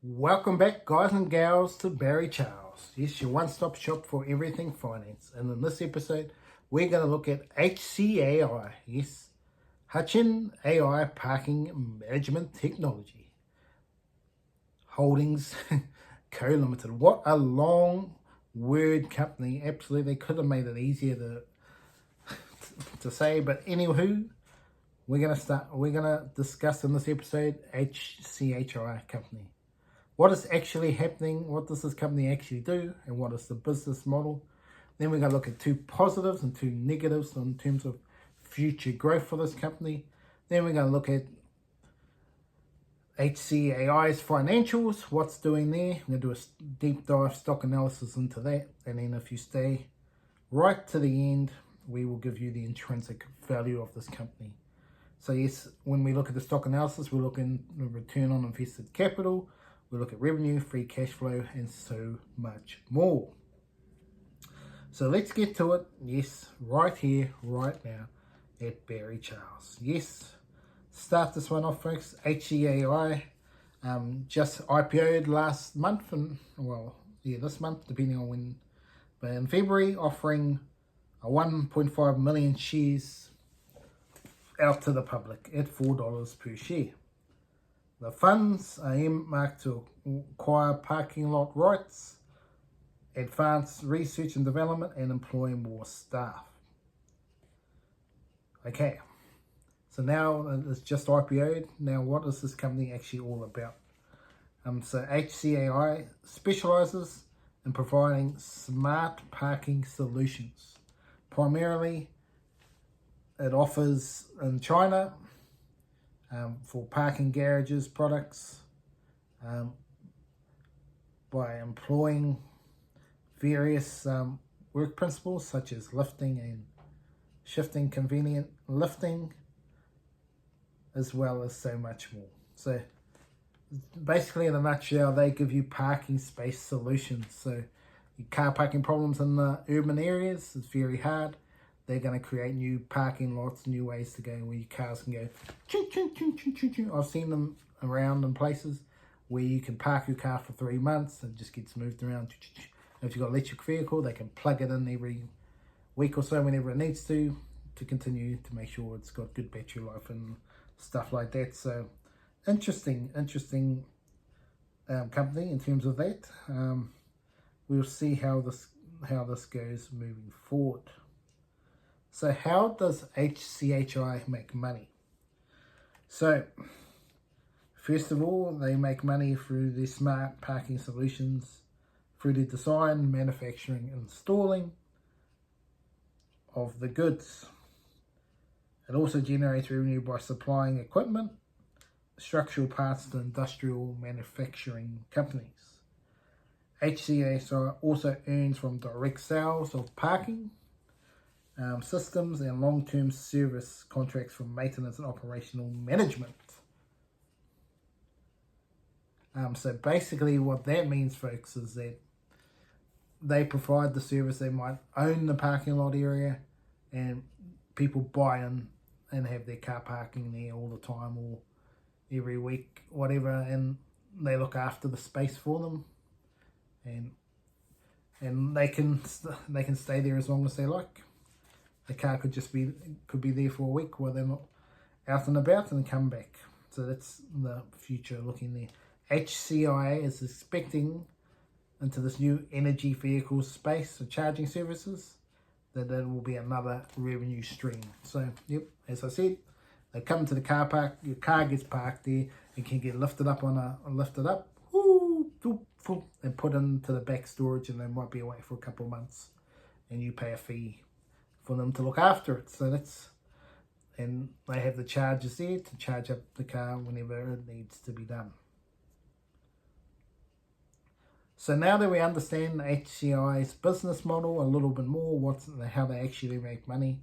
Welcome back, guys and gals, to Barry Charles. Yes, your one-stop shop for everything finance. And in this episode, we're going to look at HCAI. Yes, HCAI Parking Management Technology Holdings Co. Limited. What a long word company. Absolutely, they could have made it easier to say. But anywho, we're gonna discuss in this episode HCAI company. What is actually happening, what does this company actually do, and what is the business model. Then we're going to look at two positives and two negatives in terms of future growth for this company. Then we're going to look at HCAI's financials, what's doing there. I'm going to do a deep dive stock analysis into that. And then if you stay right to the end, we will give you the intrinsic value of this company. So yes, when we look at the stock analysis, we're looking at return on invested capital, we look at revenue, free cash flow, and so much more. So let's get to it. Yes, right here, right now at Barry Charles. Yes, start this one off, folks. HCAI just IPO'd last month, and this month, depending on when, but in February, offering a 1.5 million shares out to the public at $4 per share. The funds are earmarked to acquire parking lot rights, advance research and development, and employ more staff. Okay, so now it's just IPO'd. Now what is this company actually all about? So HCAI specializes in providing smart parking solutions. Primarily, it offers in China for parking garages products by employing various work principles such as lifting and shifting, convenient lifting, as well as so much more. So basically, in a nutshell, they give you parking space solutions. So your car parking problems in the urban areas is very hard. They're going to create new parking lots, new ways to go where your cars can go. Choo, choo, choo, choo, choo, choo. I've seen them around in places where you can park your car for 3 months and it just gets moved around. Choo, choo, choo. If you've got an electric vehicle, they can plug it in every week or so whenever it needs to continue to make sure it's got good battery life and stuff like that. So interesting company in terms of that. We'll see how this goes moving forward. So how does HCAI make money? So first of all, they make money through their smart parking solutions, through the design, manufacturing, and installing of the goods. It also generates revenue by supplying equipment, structural parts to industrial manufacturing companies. HCAI also earns from direct sales of parking systems and long-term service contracts for maintenance and operational management. So basically what that means, folks, is that they provide the service. They might own the parking lot area and people buy in and have their car parking there all the time or every week, whatever, and they look after the space for them, and they can stay there as long as they like. The car could be there for a week while they're not out and about and come back. So that's the future looking there. HCAI is expecting into this new energy vehicle space for charging services that will be another revenue stream. So yep, as I said, they come to the car park, your car gets parked there, it can get lifted up and put into the back storage, and they might be away for a couple of months and you pay a fee for them to look after it. So and they have the chargers there to charge up the car whenever it needs to be done. So now that we understand HCAI's business model a little bit more, how they actually make money,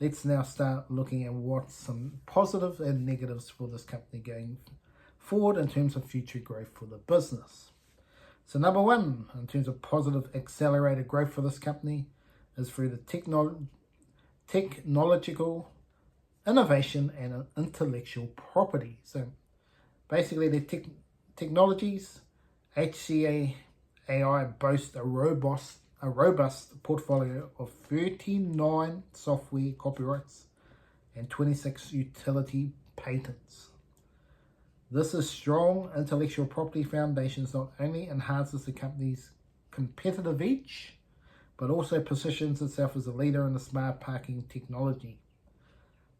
let's now start looking at what's some positives and negatives for this company going forward in terms of future growth for the business. So number one, in terms of positive accelerated growth for this company, is through the technological innovation and intellectual property. So basically, their technologies HCAI boasts a robust portfolio of 39 software copyrights and 26 utility patents. This is strong intellectual property foundations not only enhances the company's competitive edge, but also positions itself as a leader in the smart parking technology.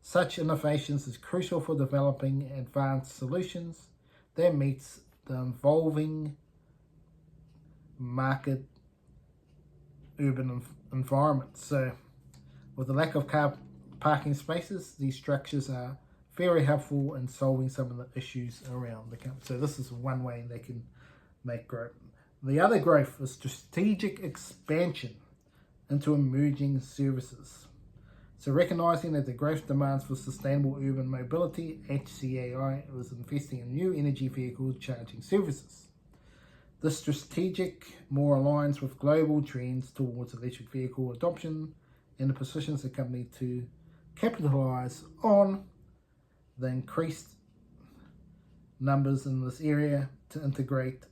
Such innovations is crucial for developing advanced solutions that meets the evolving market urban environment. So with the lack of car parking spaces, these structures are very helpful in solving some of the issues around the company. So this is one way they can make growth. The other growth is strategic expansion into emerging services. So recognizing that the growth demands for sustainable urban mobility, HCAI was investing in new energy vehicle charging services. This strategic more aligns with global trends towards electric vehicle adoption and it positions the company to capitalize on the increased numbers in this area to integrate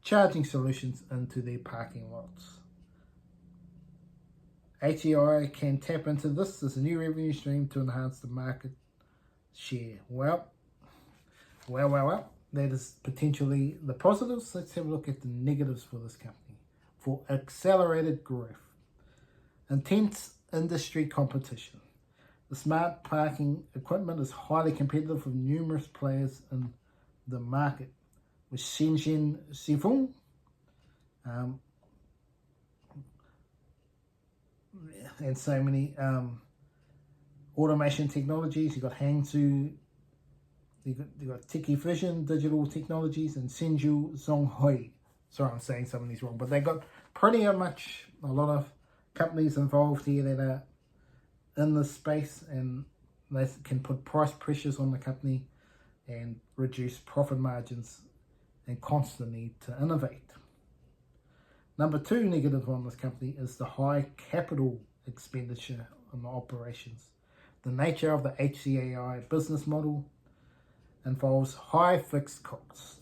charging solutions into their parking lots. HCAI can tap into this as a new revenue stream to enhance the market share. Well, that is potentially the positives. Let's have a look at the negatives for this company. For accelerated growth, intense industry competition. The smart parking equipment is highly competitive with numerous players in the market, with Shenzhen Sifeng, and so many automation technologies. You've got Hangzhou, you've got Tiki Vision Digital Technologies, and Shenzhou Zhonghui. Sorry, I'm saying some of these wrong, but they got pretty much a lot of companies involved here that are in this space, and they can put price pressures on the company and reduce profit margins and constant need to innovate. Number two negative on this company is the high capital expenditure on the operations. The nature of the HCAI business model involves high fixed costs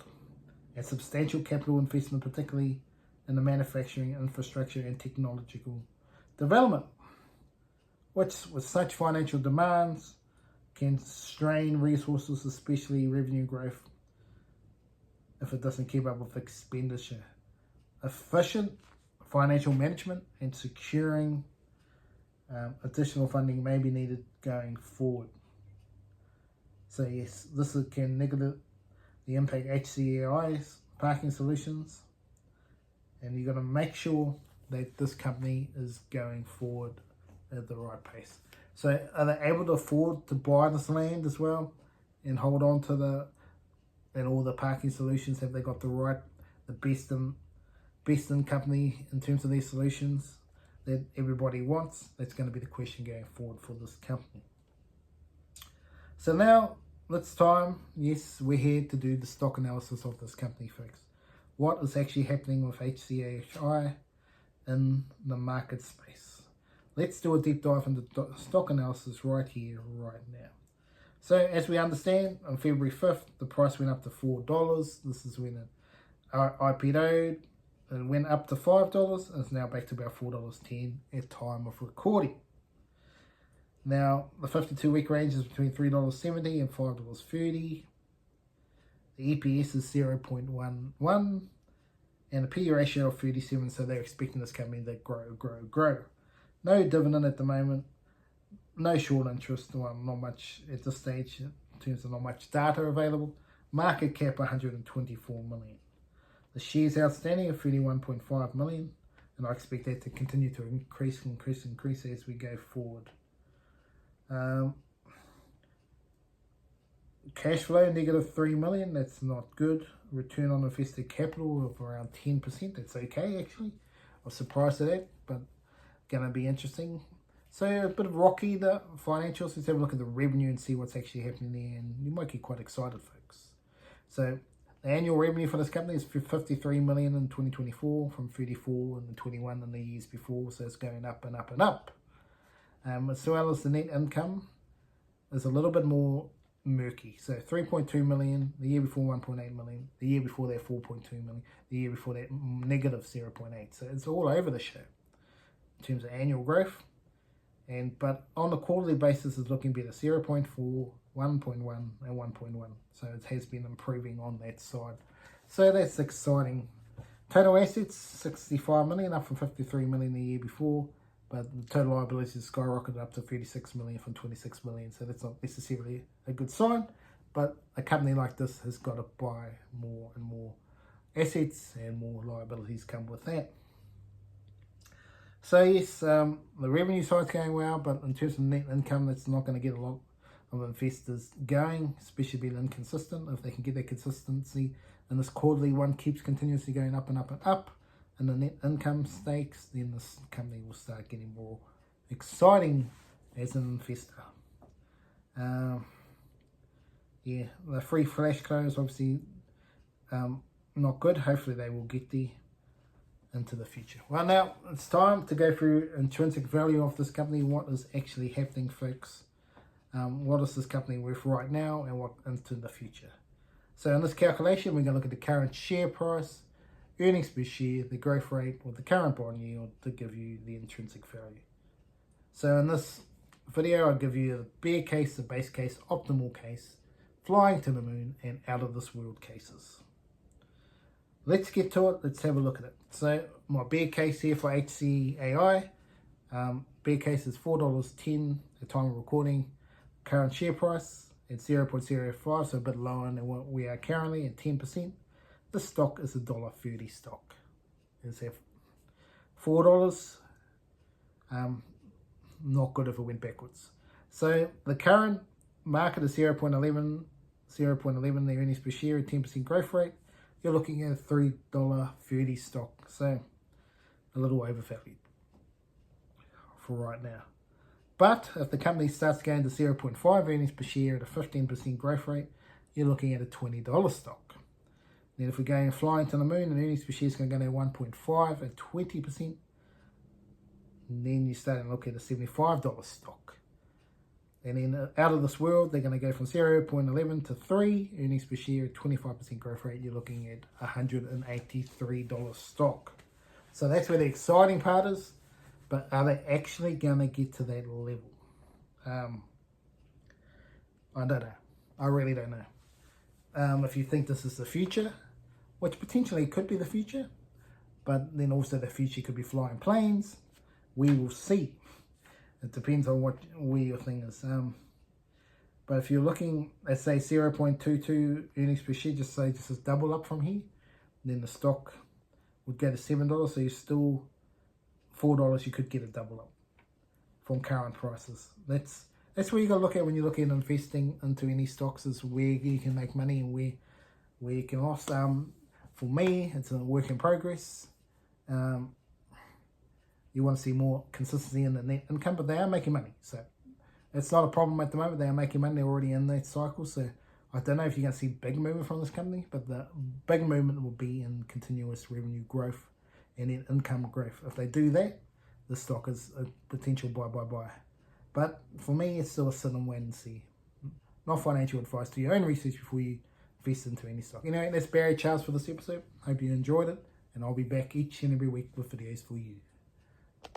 and substantial capital investment, particularly in the manufacturing infrastructure and technological development, which with such financial demands can strain resources, especially revenue growth, if it doesn't keep up with expenditure. Efficient financial management and securing additional funding may be needed going forward. So yes, this can negatively impact HCAI's parking solutions, and you've got to make sure that this company is going forward at the right pace. So are they able to afford to buy this land as well and hold on to all the parking solutions? Have they got the best in company in terms of their solutions that everybody wants? That's going to be the question going forward for this company. So now yes, we're here to do the stock analysis of this company, folks. What is actually happening with HCAI in the market space? Let's do a deep dive into stock analysis right here, right now. So as we understand, on February 5th, the price went up to $4. This is when it IPO'd. It went up to $5 and it's now back to about $4.10 at time of recording. Now, the 52-week range is between $3.70 and $5.30. The EPS is 0.11 and a PE ratio of 37, so they're expecting this company to grow. No dividend at the moment, no short interest, well, not much at this stage in terms of not much data available. Market cap 124 million. The shares outstanding are 31.5 million, and I expect that to continue to increase as we go forward. Cash flow negative 3 million, that's not good. Return on invested capital of around 10%, that's okay actually. I was surprised at that, but gonna be interesting. So a bit of rocky, the financials. Let's have a look at the revenue and see what's actually happening there, and you might get quite excited, folks. So the annual revenue for this company is 53 million in 2024 from 34 and 21 in the years before, so it's going up and up and up. As well as the net income is a little bit more murky. So 3.2 million, the year before 1.8 million, the year before that 4.2 million, the year before that negative 0.8. So it's all over the show in terms of annual growth. But on a quarterly basis, it's looking better. 0.4, 1.1, and 1.1. So it has been improving on that side. So that's exciting. Total assets, 65 million, up from 53 million the year before. But the total liabilities skyrocketed up to 36 million from 26 million. So that's not necessarily a good sign. But a company like this has got to buy more and more assets, and more liabilities come with that. So yes, the revenue side's going well, but in terms of net income, that's not going to get a lot of investors going, especially being inconsistent. If they can get that consistency and this quarterly one keeps continuously going up and up and up, and the net income stakes, then this company will start getting more exciting as an investor. Yeah, the free flash close obviously not good. Hopefully they will get there into the future. Well, now it's time to go through intrinsic value of this company. What is actually happening, folks? What is this company worth right now, and what into the future? So in this calculation, we're going to look at the current share price, earnings per share, the growth rate, or the current bond yield to give you the intrinsic value. So in this video, I'll give you the bear case, the base case, optimal case, flying to the moon, and out of this world cases. Let's get to it. Let's have a look at it. So my bear case here for HCAI, bear case is $4.10 at the time of recording. Current share price at 0.05, so a bit lower than what we are currently at 10%. This stock is a $1.30 stock. It's at $4. Not good if it went backwards. So the current market is 0.11, the earnings per share at 10% growth rate. You're looking at a $3.30 stock, so a little overvalued for right now. But if the company starts going to 0.5 earnings per share at a 15% growth rate, you're looking at a $20 stock. Then if we're going flying to the moon, and earnings per share is going to go to 1.5 at 20%, and then you're starting to look at a $75 stock. And then out of this world, they're going to go from 0.11 to 3, earnings per share at 25% growth rate. You're looking at $183 stock. So that's where the exciting part is. But are they actually going to get to that level? I don't know. I really don't know. If you think this is the future, which potentially could be the future, but then also the future could be flying planes, we will see. It depends on where your thing is. But if you're looking at, say, 0.22 earnings per share, just say this is double up from here, then the stock would go to $7. So you're still $4. You could get a double up from current prices. That's where you got to look at when you look at investing into any stocks, is where you can make money and where you can lose. For me, it's a work in progress. You want to see more consistency in the net income, but they are making money. So it's not a problem at the moment. They are making money. They're already in that cycle. So I don't know if you're going to see big movement from this company, but the big movement will be in continuous revenue growth and in income growth. If they do that, the stock is a potential buy. But for me, it's still a sit and wait and see. Not financial advice. Do your own research before you invest into any stock. Anyway, that's Barry Charles for this episode. Hope you enjoyed it, and I'll be back each and every week with videos for you.